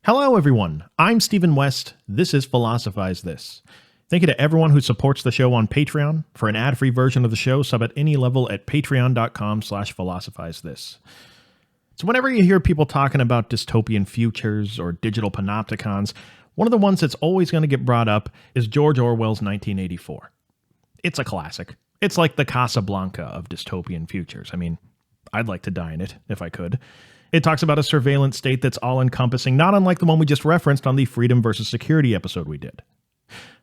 Hello everyone, I'm Stephen West, this is Philosophize This. Thank you to everyone who supports the show on Patreon. For an ad-free version of the show, sub at any level at patreon.com/philosophizethis. So whenever you hear people talking about dystopian futures or digital panopticons, one of the ones that's always going to get brought up is George Orwell's 1984. It's a classic. It's like the Casablanca of dystopian futures. I mean, I'd like to die in it if I could. It talks about a surveillance state that's all-encompassing, not unlike the one we just referenced on the freedom versus security episode we did.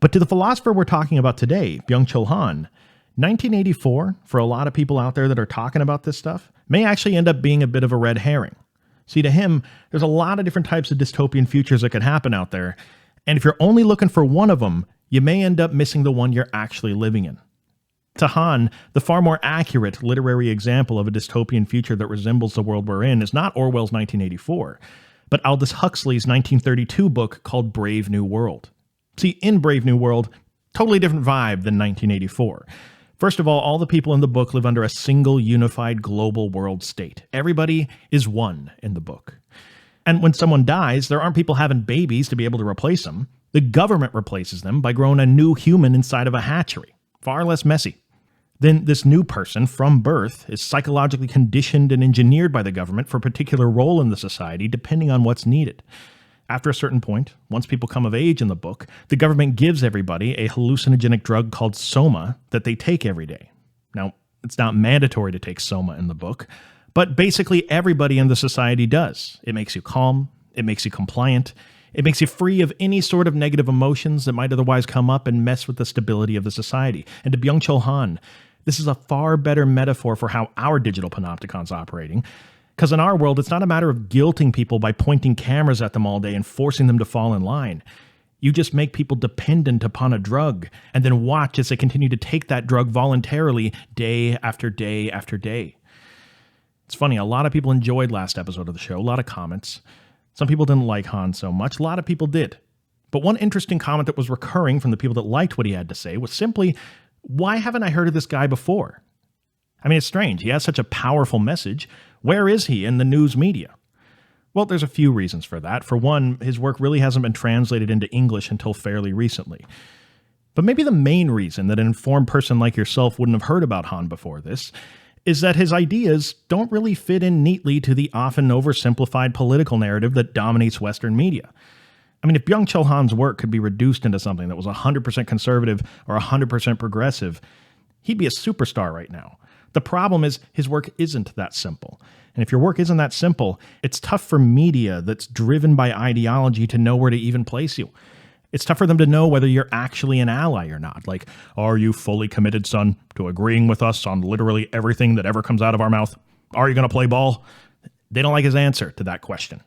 But to the philosopher we're talking about today, Byung Chul Han, 1984, for a lot of people out there that are talking about this stuff, may actually end up being a bit of a red herring. See, to him, there's a lot of different types of dystopian futures that could happen out there, and if you're only looking for one of them, you may end up missing the one you're actually living in. To Han, the far more accurate literary example of a dystopian future that resembles the world we're in is not Orwell's 1984, but Aldous Huxley's 1932 book called Brave New World. See, in Brave New World, totally different vibe than 1984. First of all the people in the book live under a single unified global world state. Everybody is one in the book. And when someone dies, there aren't people having babies to be able to replace them. The government replaces them by growing a new human inside of a hatchery. Far less messy. Then this new person from birth is psychologically conditioned and engineered by the government for a particular role in the society depending on what's needed. After a certain point, once people come of age in the book, the government gives everybody a hallucinogenic drug called soma that they take every day. Now, it's not mandatory to take soma in the book, but basically everybody in the society does. It makes you calm, it makes you compliant, it makes you free of any sort of negative emotions that might otherwise come up and mess with the stability of the society. And to Byung Chul Han, this is a far better metaphor for how our digital panopticon's operating. Because in our world, it's not a matter of guilting people by pointing cameras at them all day and forcing them to fall in line. You just make people dependent upon a drug and then watch as they continue to take that drug voluntarily day after day after day. It's funny, a lot of people enjoyed last episode of the show, a lot of comments. Some people didn't like Han so much, a lot of people did. But one interesting comment that was recurring from the people that liked what he had to say was simply, why haven't I heard of this guy before? I mean, it's strange. He has such a powerful message. Where is he in the news media? Well, there's a few reasons for that. For one, his work really hasn't been translated into English until fairly recently. But maybe the main reason that an informed person like yourself wouldn't have heard about Han before this is that his ideas don't really fit in neatly to the often oversimplified political narrative that dominates Western media. I mean, if Byung Chul Han's work could be reduced into something that was 100% conservative or 100% progressive, he'd be a superstar right now. The problem is his work isn't that simple. And if your work isn't that simple, it's tough for media that's driven by ideology to know where to even place you. It's tough for them to know whether you're actually an ally or not. Like, are you fully committed, son, to agreeing with us on literally everything that ever comes out of our mouth? Are you going to play ball? They don't like his answer to that question.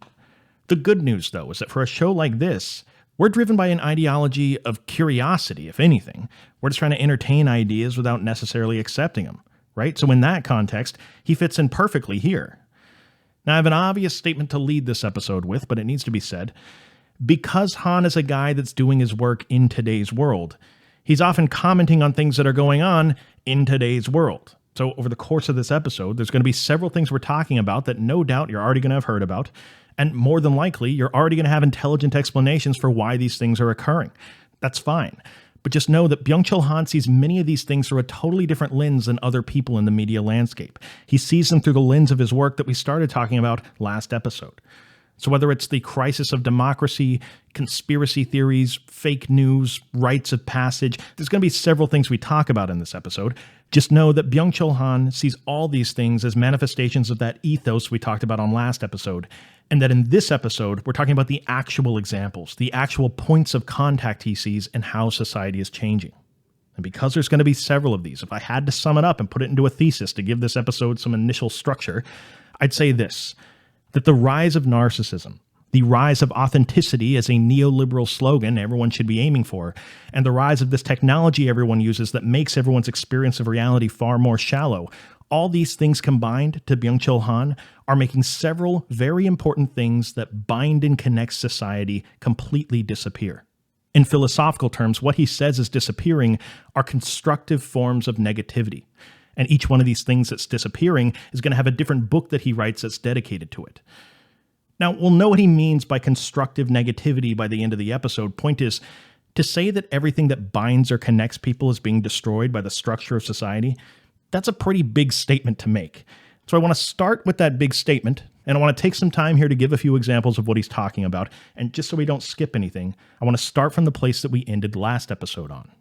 The good news, though, is that for a show like this, we're driven by an ideology of curiosity, if anything. We're just trying to entertain ideas without necessarily accepting them. Right? So in that context, he fits in perfectly here. Now, I have an obvious statement to lead this episode with, but it needs to be said. Because Han is a guy that's doing his work in today's world, he's often commenting on things that are going on in today's world. So over the course of this episode, there's going to be several things we're talking about that no doubt you're already going to have heard about. And more than likely, you're already going to have intelligent explanations for why these things are occurring. That's fine. But just know that Byung Chul Han sees many of these things through a totally different lens than other people in the media landscape. He sees them through the lens of his work that we started talking about last episode. So whether it's the crisis of democracy, conspiracy theories, fake news, rites of passage, there's going to be several things we talk about in this episode. Just know that Byung Chul Han sees all these things as manifestations of that ethos we talked about on last episode, and that in this episode, we're talking about the actual examples, the actual points of contact he sees and how society is changing. And because there's going to be several of these, if I had to sum it up and put it into a thesis to give this episode some initial structure, I'd say this, that the rise of narcissism, the rise of authenticity as a neoliberal slogan everyone should be aiming for, and the rise of this technology everyone uses that makes everyone's experience of reality far more shallow, all these things combined to Byung Chul Han are making several very important things that bind and connect society completely disappear. In philosophical terms, what he says is disappearing are constructive forms of negativity. And each one of these things that's disappearing is going to have a different book that he writes that's dedicated to it. Now, we'll know what he means by constructive negativity by the end of the episode. Point is, to say that everything that binds or connects people is being destroyed by the structure of society, that's a pretty big statement to make. So I want to start with that big statement, and I want to take some time here to give a few examples of what he's talking about. And just so we don't skip anything, I want to start from the place that we ended last episode on.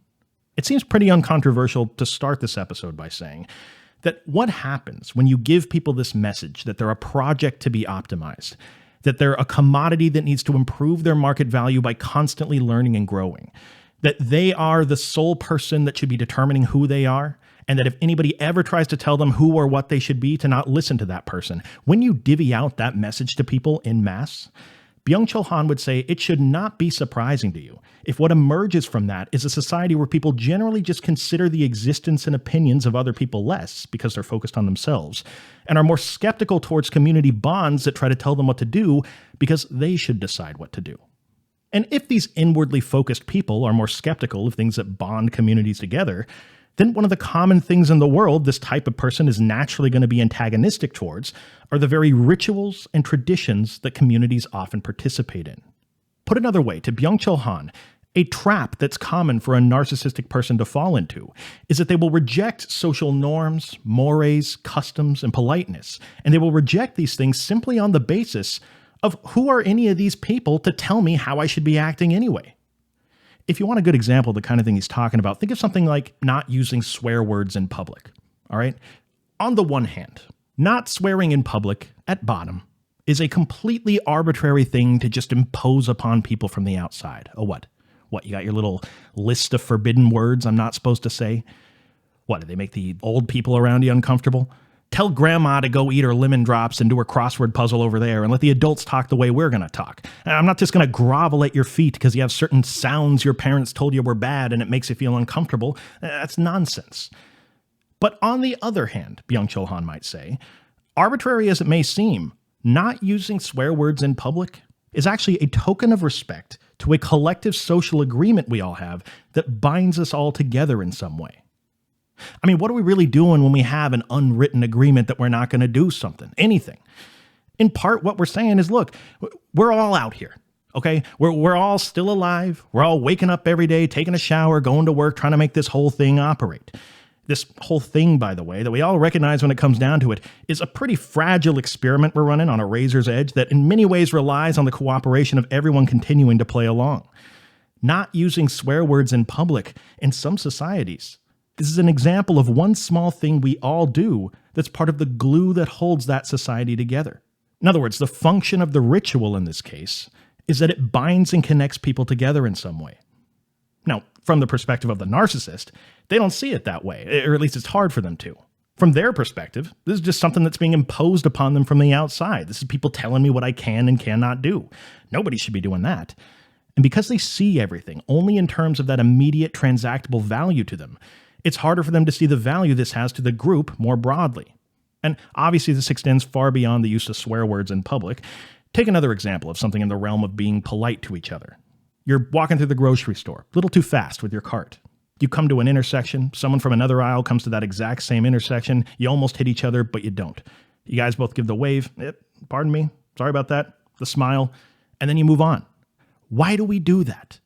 It seems pretty uncontroversial to start this episode by saying that what happens when you give people this message that they're a project to be optimized, that they're a commodity that needs to improve their market value by constantly learning and growing, that they are the sole person that should be determining who they are, and that if anybody ever tries to tell them who or what they should be, to not listen to that person. When you divvy out that message to people en masse, Byung Chul Han would say it should not be surprising to you if what emerges from that is a society where people generally just consider the existence and opinions of other people less because they're focused on themselves, and are more skeptical towards community bonds that try to tell them what to do because they should decide what to do. And if these inwardly focused people are more skeptical of things that bond communities together, then one of the common things in the world this type of person is naturally going to be antagonistic towards are the very rituals and traditions that communities often participate in. Put another way, to Byung Chul Han, a trap that's common for a narcissistic person to fall into is that they will reject social norms, mores, customs, and politeness, and they will reject these things simply on the basis of who are any of these people to tell me how I should be acting anyway. If you want a good example of the kind of thing he's talking about, think of something like not using swear words in public, all right? On the one hand, not swearing in public, at bottom, is a completely arbitrary thing to just impose upon people from the outside. Oh, what? What, you got your little list of forbidden words I'm not supposed to say? What, do they make the old people around you uncomfortable? Tell grandma to go eat her lemon drops and do her crossword puzzle over there and let the adults talk the way we're going to talk. I'm not just going to grovel at your feet because you have certain sounds your parents told you were bad and it makes you feel uncomfortable. That's nonsense. But on the other hand, Byung Chul Han might say, arbitrary as it may seem, not using swear words in public is actually a token of respect to a collective social agreement we all have that binds us all together in some way. I mean, what are we really doing when we have an unwritten agreement that we're not going to do something, anything? In part, what we're saying is, look, we're all out here, okay? We're all still alive. We're all waking up every day, taking a shower, going to work, trying to make this whole thing operate. This whole thing, by the way, that we all recognize when it comes down to it, is a pretty fragile experiment we're running on a razor's edge that in many ways relies on the cooperation of everyone continuing to play along. Not using swear words in public in some societies, this is an example of one small thing we all do that's part of the glue that holds that society together. In other words, the function of the ritual in this case is that it binds and connects people together in some way. Now, from the perspective of the narcissist, they don't see it that way, or at least it's hard for them to. From their perspective, this is just something that's being imposed upon them from the outside. This is people telling me what I can and cannot do. Nobody should be doing that. And because they see everything only in terms of that immediate transactable value to them, it's harder for them to see the value this has to the group more broadly. And obviously this extends far beyond the use of swear words in public. Take another example of something in the realm of being polite to each other. You're walking through the grocery store, a little too fast with your cart. You come to an intersection, someone from another aisle comes to that exact same intersection, you almost hit each other, but you don't. You guys both give the wave, pardon me, sorry about that, the smile, and then you move on. Why do we do that?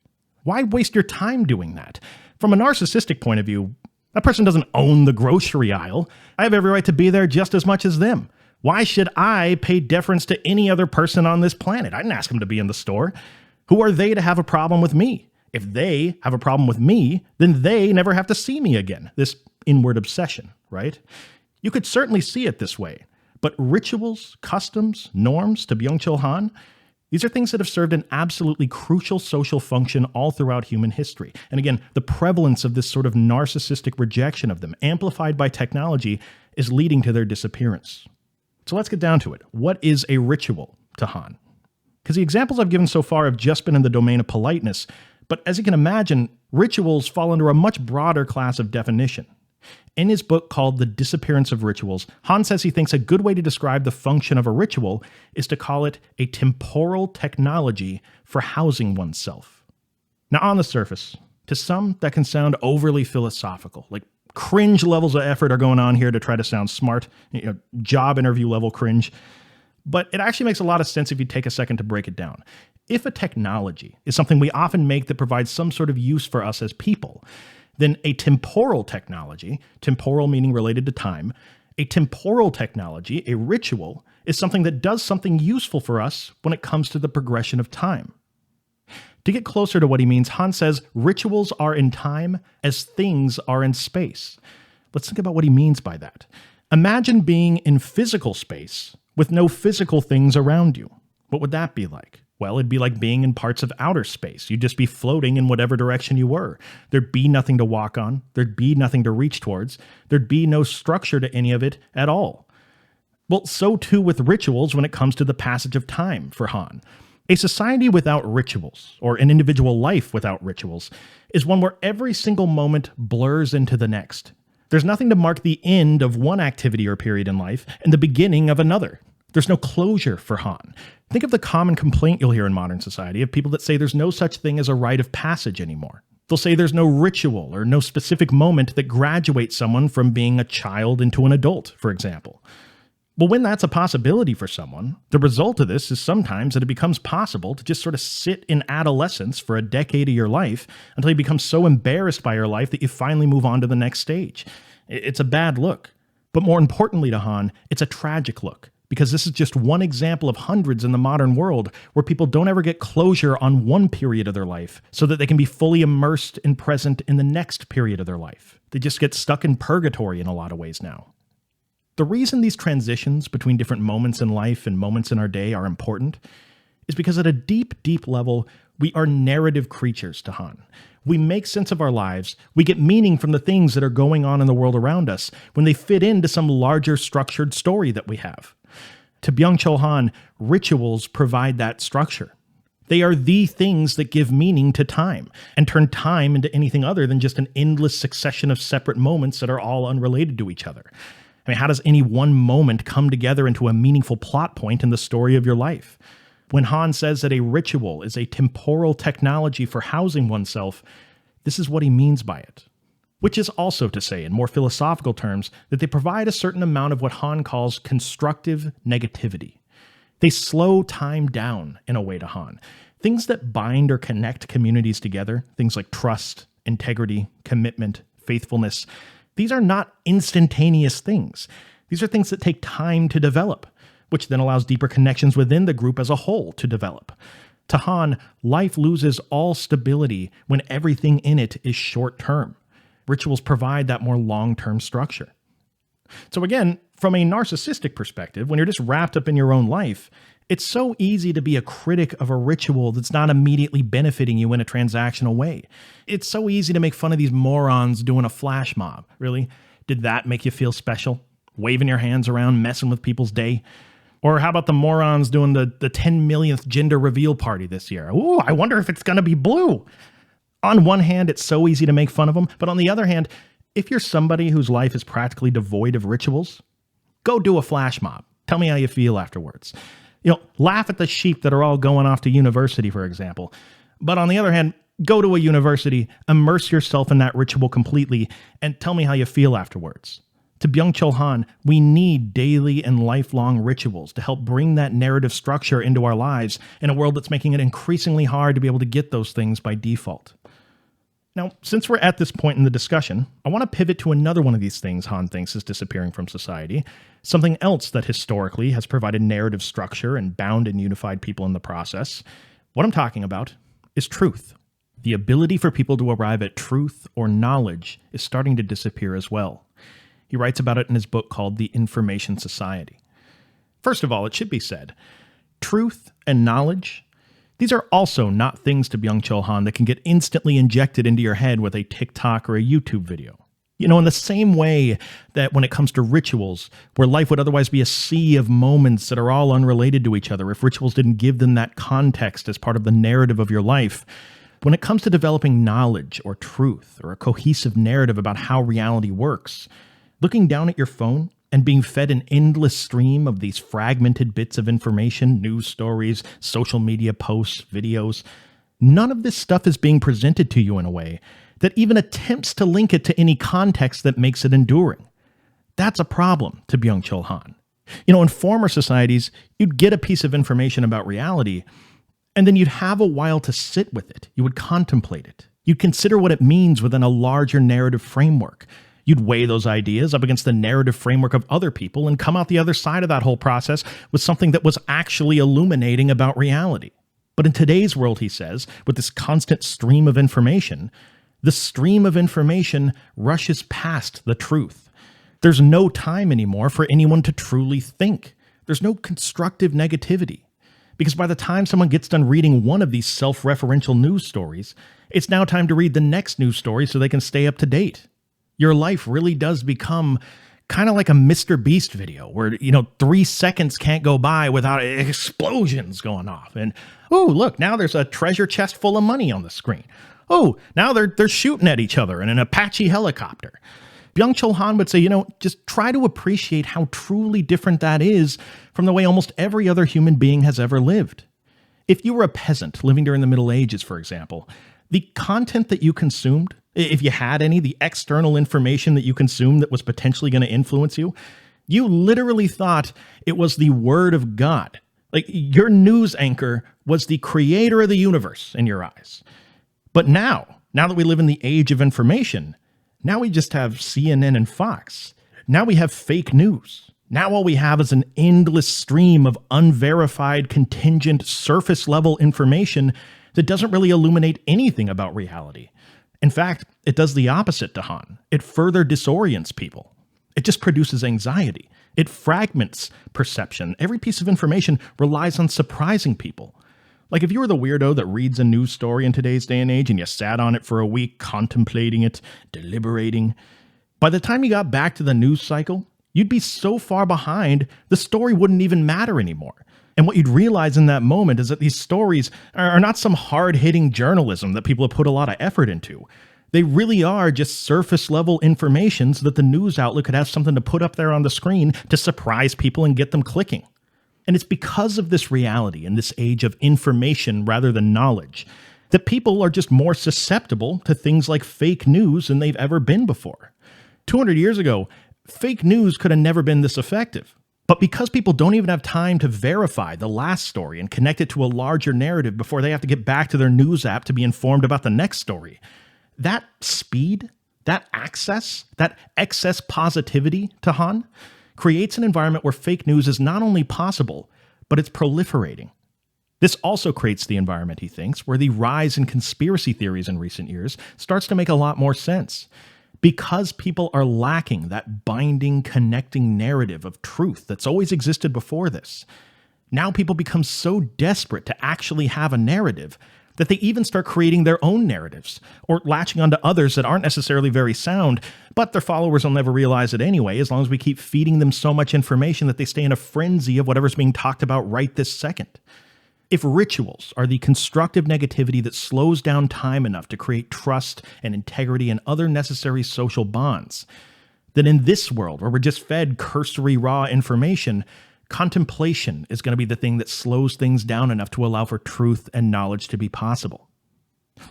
Why waste your time doing that? From a narcissistic point of view, that person doesn't own the grocery aisle. I have every right to be there just as much as them. Why should I pay deference to any other person on this planet? I didn't ask them to be in the store. Who are they to have a problem with me? If they have a problem with me, then they never have to see me again. This inward obsession, right? You could certainly see it this way, but rituals, customs, norms, to Byung Chul Han, these are things that have served an absolutely crucial social function all throughout human history. And again, the prevalence of this sort of narcissistic rejection of them, amplified by technology, is leading to their disappearance. So let's get down to it. What is a ritual to Han? Because the examples I've given so far have just been in the domain of politeness, but as you can imagine, rituals fall under a much broader class of definition. In his book called The Disappearance of Rituals, Han says he thinks a good way to describe the function of a ritual is to call it a temporal technology for housing oneself. Now, on the surface, to some, that can sound overly philosophical, like cringe levels of effort are going on here to try to sound smart, job interview level cringe. But it actually makes a lot of sense if you take a second to break it down. If a technology is something we often make that provides some sort of use for us as people, then a temporal technology, temporal meaning related to time, a temporal technology, a ritual, is something that does something useful for us when it comes to the progression of time. To get closer to what he means, Han says rituals are in time as things are in space. Let's think about what he means by that. Imagine being in physical space with no physical things around you. What would that be like? Well, it'd be like being in parts of outer space. You'd just be floating in whatever direction you were. There'd be nothing to walk on. There'd be nothing to reach towards. There'd be no structure to any of it at all. Well, so too with rituals when it comes to the passage of time for Han. A society without rituals, or an individual life without rituals, is one where every single moment blurs into the next. There's nothing to mark the end of one activity or period in life and the beginning of another. There's no closure for Han. Think of the common complaint you'll hear in modern society of people that say there's no such thing as a rite of passage anymore. They'll say there's no ritual or no specific moment that graduates someone from being a child into an adult, for example. Well, when that's a possibility for someone, the result of this is sometimes that it becomes possible to just sort of sit in adolescence for a decade of your life until you become so embarrassed by your life that you finally move on to the next stage. It's a bad look. But more importantly to Han, it's a tragic look, because this is just one example of hundreds in the modern world where people don't ever get closure on one period of their life so that they can be fully immersed and present in the next period of their life. They just get stuck in purgatory in a lot of ways now. The reason these transitions between different moments in life and moments in our day are important is because at a deep, deep level, we are narrative creatures to Han. We make sense of our lives, we get meaning from the things that are going on in the world around us when they fit into some larger structured story that we have. To Byung Chul Han, rituals provide that structure. They are the things that give meaning to time and turn time into anything other than just an endless succession of separate moments that are all unrelated to each other. I mean, how does any one moment come together into a meaningful plot point in the story of your life? When Han says that a ritual is a temporal technology for housing oneself, this is what he means by it. Which is also to say, in more philosophical terms, that they provide a certain amount of what Han calls constructive negativity. They slow time down in a way to Han. Things that bind or connect communities together, things like trust, integrity, commitment, faithfulness, these are not instantaneous things. These are things that take time to develop, which then allows deeper connections within the group as a whole to develop. To Han, life loses all stability when everything in it is short-term. Rituals provide that more long-term structure. So again, from a narcissistic perspective, when you're just wrapped up in your own life, it's so easy to be a critic of a ritual that's not immediately benefiting you in a transactional way. It's so easy to make fun of these morons doing a flash mob. Really? Did that make you feel special? Waving your hands around, messing with people's day? Or how about the morons doing the 10 millionth gender reveal party this year? Ooh, I wonder if it's going to be blue. On one hand, it's so easy to make fun of them, but on the other hand, if you're somebody whose life is practically devoid of rituals, go do a flash mob. Tell me how you feel afterwards. Laugh at the sheep that are all going off to university, for example. But on the other hand, go to a university, immerse yourself in that ritual completely, and tell me how you feel afterwards. To Byung Chul Han, we need daily and lifelong rituals to help bring that narrative structure into our lives in a world that's making it increasingly hard to be able to get those things by default. Now, since we're at this point in the discussion, I want to pivot to another one of these things Han thinks is disappearing from society, something else that historically has provided narrative structure and bound and unified people in the process. What I'm talking about is truth. The ability for people to arrive at truth or knowledge is starting to disappear as well. He writes about it in his book called The Information Society. First of all, it should be said, truth and knowledge, these are also not things to Byung Chul Han that can get instantly injected into your head with a TikTok or a YouTube video. In the same way that when it comes to rituals, where life would otherwise be a sea of moments that are all unrelated to each other if rituals didn't give them that context as part of the narrative of your life, when it comes to developing knowledge or truth or a cohesive narrative about how reality works, looking down at your phone and being fed an endless stream of these fragmented bits of information, news stories, social media posts, videos, none of this stuff is being presented to you in a way that even attempts to link it to any context that makes it enduring. That's a problem to Byung Chul Han. In former societies, you'd get a piece of information about reality, and then you'd have a while to sit with it. You would contemplate it. You'd consider what it means within a larger narrative framework. You'd weigh those ideas up against the narrative framework of other people and come out the other side of that whole process with something that was actually illuminating about reality. But in today's world, he says, with this constant stream of information, the stream of information rushes past the truth. There's no time anymore for anyone to truly think. There's no constructive negativity. Because by the time someone gets done reading one of these self-referential news stories, it's now time to read the next news story so they can stay up to date. Your life really does become kind of like a Mr. Beast video where, 3 seconds can't go by without explosions going off. And, oh, look, now there's a treasure chest full of money on the screen. Oh, now they're shooting at each other in an Apache helicopter. Byung Chul Han would say, just try to appreciate how truly different that is from the way almost every other human being has ever lived. If you were a peasant living during the Middle Ages, for example, the content that you consumed, if you had any, the external information that you consumed that was potentially going to influence you, you literally thought it was the word of God. Like your news anchor was the creator of the universe in your eyes. But now that we live in the age of information, now we just have CNN and Fox. Now we have fake news. Now all we have is an endless stream of unverified, contingent, surface-level information that doesn't really illuminate anything about reality. In fact, it does the opposite to Han. It further disorients people. It just produces anxiety. It fragments perception. Every piece of information relies on surprising people. Like if you were the weirdo that reads a news story in today's day and age and you sat on it for a week contemplating it, deliberating, by the time you got back to the news cycle, you'd be so far behind, the story wouldn't even matter anymore. And what you'd realize in that moment is that these stories are not some hard-hitting journalism that people have put a lot of effort into. They really are just surface-level information so that the news outlet could have something to put up there on the screen to surprise people and get them clicking. And it's because of this reality in this age of information rather than knowledge that people are just more susceptible to things like fake news than they've ever been before. 200 years ago, fake news could have never been this effective. But because people don't even have time to verify the last story and connect it to a larger narrative before they have to get back to their news app to be informed about the next story, that speed, that access, that excess positivity to Han creates an environment where fake news is not only possible, but it's proliferating. This also creates the environment, he thinks, where the rise in conspiracy theories in recent years starts to make a lot more sense. Because people are lacking that binding, connecting narrative of truth that's always existed before this. Now people become so desperate to actually have a narrative that they even start creating their own narratives, or latching onto others that aren't necessarily very sound, but their followers will never realize it anyway, as long as we keep feeding them so much information that they stay in a frenzy of whatever's being talked about right this second. If rituals are the constructive negativity that slows down time enough to create trust and integrity and other necessary social bonds, then in this world where we're just fed cursory raw information, contemplation is going to be the thing that slows things down enough to allow for truth and knowledge to be possible.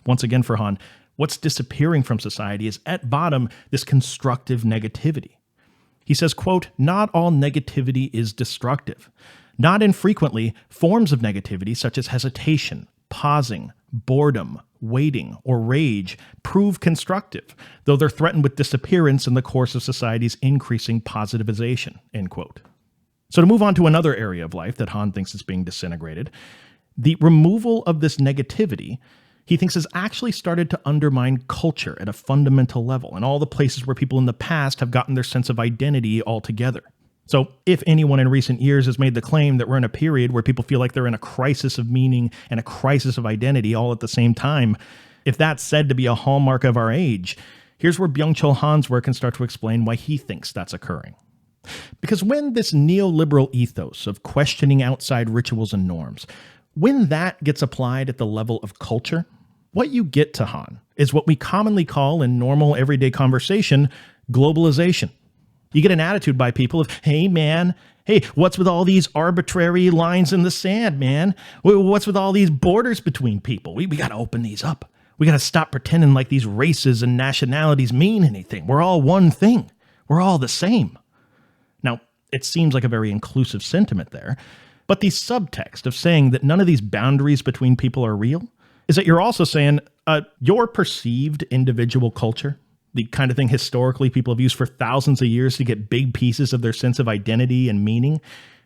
Once again for Han, what's disappearing from society is at bottom this constructive negativity. He says, quote, "Not all negativity is destructive. Not infrequently, forms of negativity such as hesitation, pausing, boredom, waiting, or rage prove constructive, though they're threatened with disappearance in the course of society's increasing positivization," end quote. So to move on to another area of life that Han thinks is being disintegrated, the removal of this negativity, he thinks, has actually started to undermine culture at a fundamental level in all the places where people in the past have gotten their sense of identity altogether. So if anyone in recent years has made the claim that we're in a period where people feel like they're in a crisis of meaning and a crisis of identity all at the same time, if that's said to be a hallmark of our age, here's where Byung Chul Han's work can start to explain why he thinks that's occurring. Because when this neoliberal ethos of questioning outside rituals and norms, when that gets applied at the level of culture, what you get to Han is what we commonly call in normal everyday conversation, globalization. You get an attitude by people of, hey man, hey, what's with all these arbitrary lines in the sand, man? What's with all these borders between people? We got to open these up. We got to stop pretending like these races and nationalities mean anything. We're all one thing. We're all the same. Now, It seems like a very inclusive sentiment there. But the subtext of saying that none of these boundaries between people are real is that you're also saying your perceived individual culture, the kind of thing historically people have used for thousands of years to get big pieces of their sense of identity and meaning,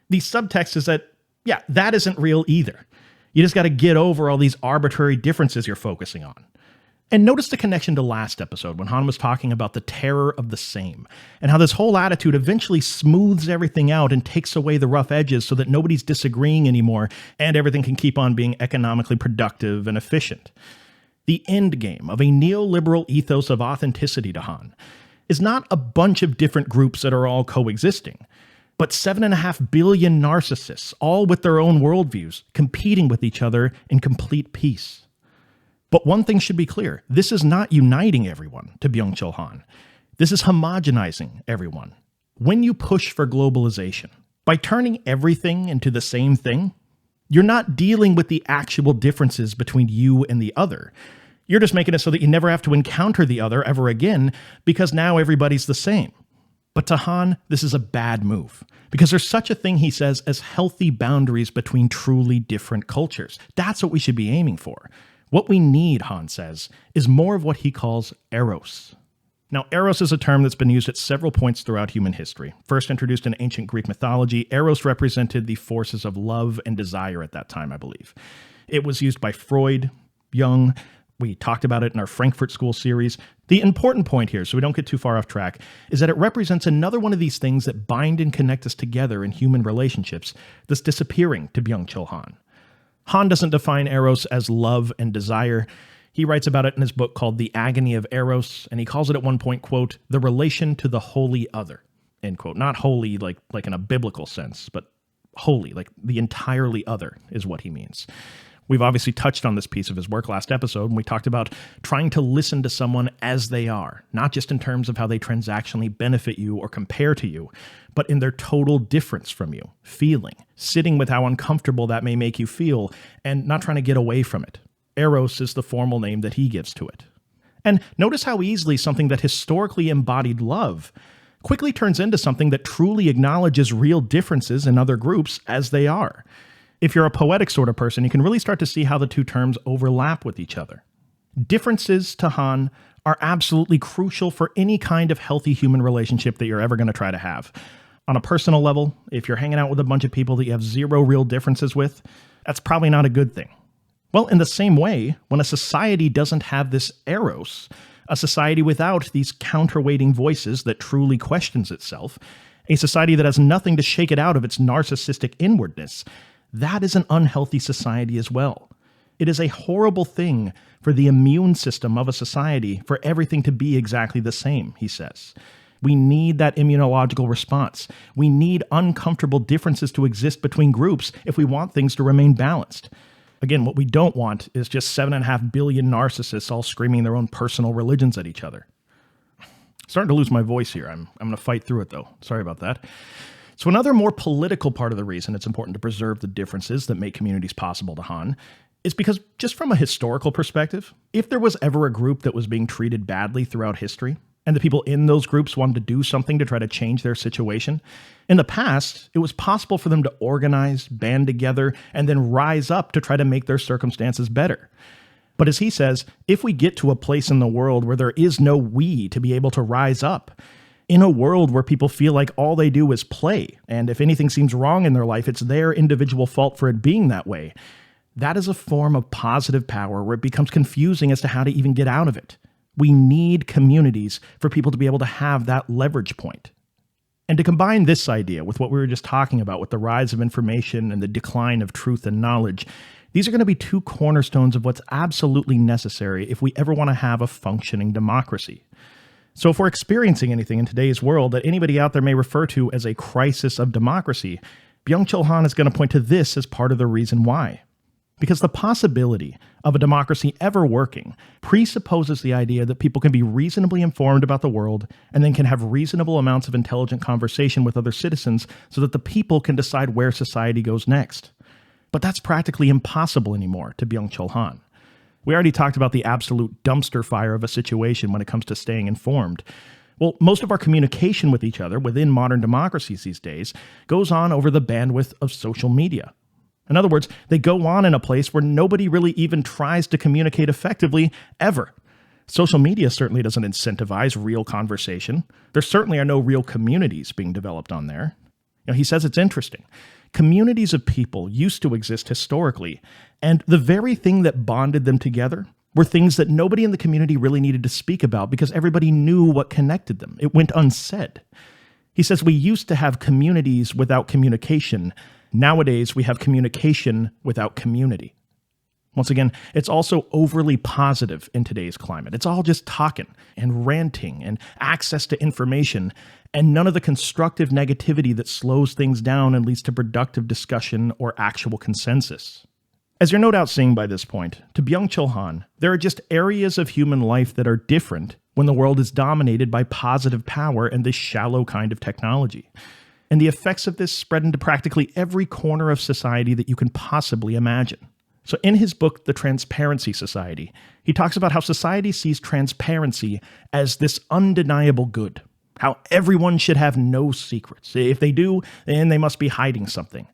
the subtext is that, yeah, that isn't real either. You just got to get over all these arbitrary differences you're focusing on. And notice the connection to last episode when Han was talking about the terror of the same and how this whole attitude eventually smooths everything out and takes away the rough edges so that nobody's disagreeing anymore and everything can keep on being economically productive and efficient. The end game of a neoliberal ethos of authenticity to Han is not a bunch of different groups that are all coexisting, but 7.5 billion narcissists, all with their own worldviews, competing with each other in complete peace. But one thing should be clear. This is not uniting everyone, to Byung Chul Han. This is homogenizing everyone. When you push for globalization, by turning everything into the same thing, you're not dealing with the actual differences between you and the other. You're just making it so that you never have to encounter the other ever again because now everybody's the same. But to Han, this is a bad move because there's such a thing, he says, as healthy boundaries between truly different cultures. That's what we should be aiming for. What we need, Han says, is more of what he calls eros. Now, eros is a term that's been used at several points throughout human history. First introduced in ancient Greek mythology, eros represented the forces of love and desire at that time, I believe. It was used by Freud, Jung. We talked about it in our Frankfurt School series. The important point here, so we don't get too far off track, is that it represents another one of these things that bind and connect us together in human relationships that's disappearing to Byung Chul Han. Han doesn't define eros as love and desire. He writes about it in his book called The Agony of Eros, and he calls it at one point, quote, the relation to the holy other, end quote. Not holy like in a biblical sense, but holy, like the entirely other is what he means. We've obviously touched on this piece of his work last episode, and we talked about trying to listen to someone as they are, not just in terms of how they transactionally benefit you or compare to you, but in their total difference from you, feeling, sitting with how uncomfortable that may make you feel, and not trying to get away from it. Eros is the formal name that he gives to it. And notice how easily something that historically embodied love quickly turns into something that truly acknowledges real differences in other groups as they are. If you're a poetic sort of person, you can really start to see how the two terms overlap with each other. Differences to Han are absolutely crucial for any kind of healthy human relationship that you're ever going to try to have. On a personal level, if you're hanging out with a bunch of people that you have zero real differences with, that's probably not a good thing. Well, in the same way, when a society doesn't have this eros, a society without these counterweighting voices that truly questions itself, a society that has nothing to shake it out of its narcissistic inwardness, that is an unhealthy society as well. It is a horrible thing for the immune system of a society for everything to be exactly the same, he says. We need that immunological response. We need uncomfortable differences to exist between groups if we want things to remain balanced. Again, what we don't want is just 7.5 billion narcissists all screaming their own personal religions at each other. Starting to lose my voice here. I'm going to fight through it, though. Sorry about that. So another more political part of the reason it's important to preserve the differences that make communities possible to Han is because just from a historical perspective, if there was ever a group that was being treated badly throughout history, and the people in those groups wanted to do something to try to change their situation, in the past, it was possible for them to organize, band together, and then rise up to try to make their circumstances better. But as he says, if we get to a place in the world where there is no we to be able to rise up, in a world where people feel like all they do is play, and if anything seems wrong in their life, it's their individual fault for it being that way, that is a form of positive power where it becomes confusing as to how to even get out of it. We need communities for people to be able to have that leverage point. And to combine this idea with what we were just talking about with the rise of information and the decline of truth and knowledge, these are going to be two cornerstones of what's absolutely necessary if we ever want to have a functioning democracy. So if we're experiencing anything in today's world that anybody out there may refer to as a crisis of democracy, Byung Chul Han is going to point to this as part of the reason why. Because the possibility of a democracy ever working presupposes the idea that people can be reasonably informed about the world and then can have reasonable amounts of intelligent conversation with other citizens so that the people can decide where society goes next. But that's practically impossible anymore to Byung Chul Han. We already talked about the absolute dumpster fire of a situation when it comes to staying informed. Well, most of our communication with each other within modern democracies these days goes on over the bandwidth of social media. In other words, they go on in a place where nobody really even tries to communicate effectively ever. Social media certainly doesn't incentivize real conversation. There certainly are no real communities being developed on there. He says it's interesting. Communities of people used to exist historically, and the very thing that bonded them together were things that nobody in the community really needed to speak about because everybody knew what connected them. It went unsaid. He says we used to have communities without communication. Nowadays, we have communication without community. Once again, it's also overly positive in today's climate. It's all just talking and ranting and access to information, and none of the constructive negativity that slows things down and leads to productive discussion or actual consensus. As you're no doubt seeing by this point, to Byung Chul Han, there are just areas of human life that are different when the world is dominated by positive power and this shallow kind of technology. And the effects of this spread into practically every corner of society that you can possibly imagine. So in his book, The Transparency Society, he talks about how society sees transparency as this undeniable good, how everyone should have no secrets. If they do, then they must be hiding something.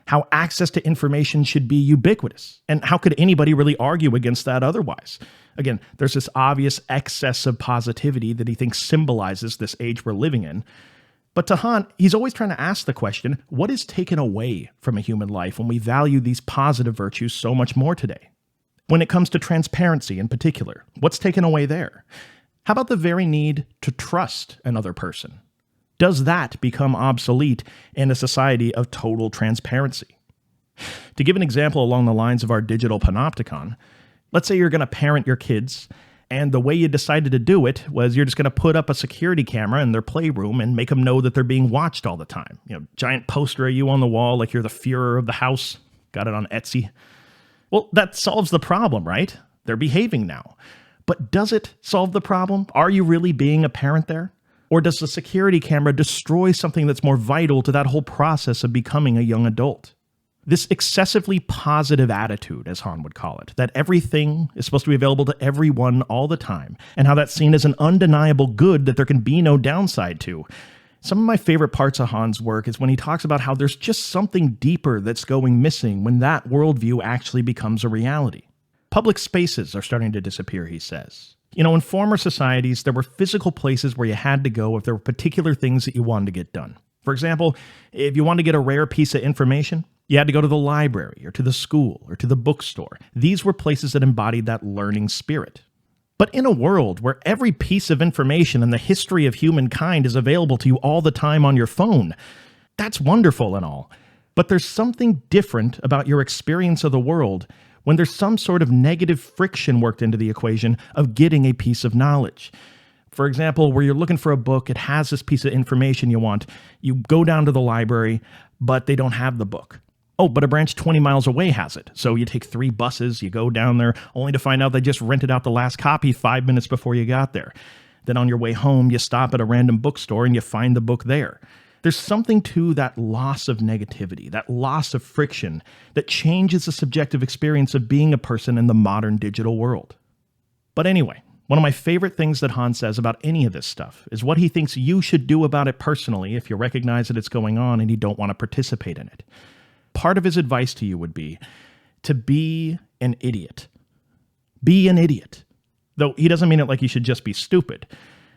How access to information should be ubiquitous. And how could anybody really argue against that otherwise? Again, there's this obvious excess of positivity that he thinks symbolizes this age we're living in. But to Han, he's always trying to ask the question, what is taken away from a human life when we value these positive virtues so much more today? When it comes to transparency in particular, what's taken away there? How about the very need to trust another person? Does that become obsolete in a society of total transparency? To give an example along the lines of our digital panopticon, let's say you're going to parent your kids, and the way you decided to do it was you're just going to put up a security camera in their playroom and make them know that they're being watched all the time. Giant poster of you on the wall like you're the Führer of the house. Got it on Etsy. Well, that solves the problem, right? They're behaving now. But does it solve the problem? Are you really being a parent there? Or does the security camera destroy something that's more vital to that whole process of becoming a young adult? This excessively positive attitude, as Han would call it, that everything is supposed to be available to everyone all the time, and how that's seen as an undeniable good that there can be no downside to. Some of my favorite parts of Han's work is when he talks about how there's just something deeper that's going missing when that worldview actually becomes a reality. Public spaces are starting to disappear, he says. In former societies, there were physical places where you had to go if there were particular things that you wanted to get done. For example, if you wanted to get a rare piece of information, you had to go to the library or to the school or to the bookstore. These were places that embodied that learning spirit. But in a world where every piece of information in the history of humankind is available to you all the time on your phone, that's wonderful and all. But there's something different about your experience of the world when there's some sort of negative friction worked into the equation of getting a piece of knowledge. For example, where you're looking for a book, it has this piece of information you want. You go down to the library, but they don't have the book. Oh, but a branch 20 miles away has it. So you take 3 buses, you go down there, only to find out they just rented out the last copy 5 minutes before you got there. Then on your way home, you stop at a random bookstore and you find the book there. There's something to that loss of negativity, that loss of friction, that changes the subjective experience of being a person in the modern digital world. But anyway, one of my favorite things that Han says about any of this stuff is what he thinks you should do about it personally if you recognize that it's going on and you don't want to participate in it. Part of his advice to you would be to be an idiot. Be an idiot. Though he doesn't mean it like you should just be stupid.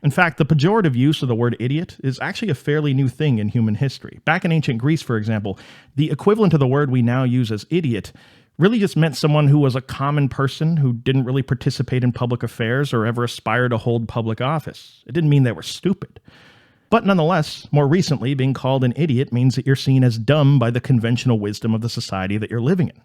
In fact, the pejorative use of the word idiot is actually a fairly new thing in human history. Back in ancient Greece, for example, the equivalent of the word we now use as idiot really just meant someone who was a common person who didn't really participate in public affairs or ever aspire to hold public office. It didn't mean they were stupid. But nonetheless, more recently, being called an idiot means that you're seen as dumb by the conventional wisdom of the society that you're living in.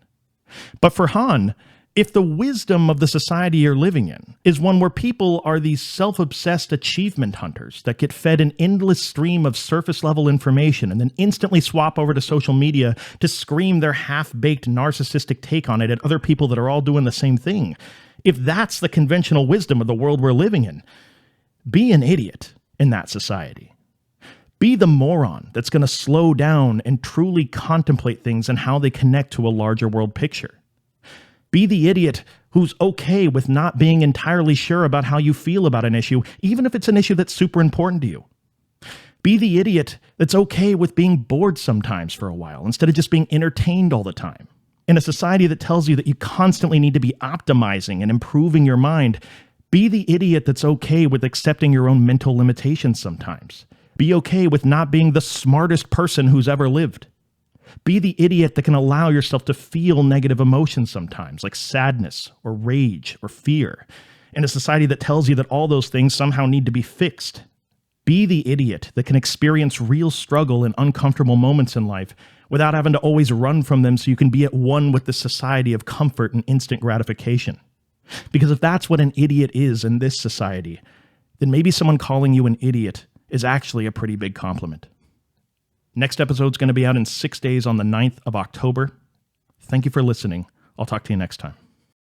But for Han, if the wisdom of the society you're living in is one where people are these self-obsessed achievement hunters that get fed an endless stream of surface-level information and then instantly swap over to social media to scream their half-baked narcissistic take on it at other people that are all doing the same thing, if that's the conventional wisdom of the world we're living in, be an idiot in that society. Be the moron that's going to slow down and truly contemplate things and how they connect to a larger world picture. Be the idiot who's okay with not being entirely sure about how you feel about an issue, even if it's an issue that's super important to you. Be the idiot that's okay with being bored sometimes for a while instead of just being entertained all the time. In a society that tells you that you constantly need to be optimizing and improving your mind, be the idiot that's okay with accepting your own mental limitations sometimes. Be okay with not being the smartest person who's ever lived. Be the idiot that can allow yourself to feel negative emotions sometimes, like sadness or rage or fear, in a society that tells you that all those things somehow need to be fixed. Be the idiot that can experience real struggle and uncomfortable moments in life without having to always run from them so you can be at one with the society of comfort and instant gratification. Because if that's what an idiot is in this society, then maybe someone calling you an idiot is actually a pretty big compliment. Next episode's going to be out in 6 days on the 9th of October. Thank you for listening. I'll talk to you next time.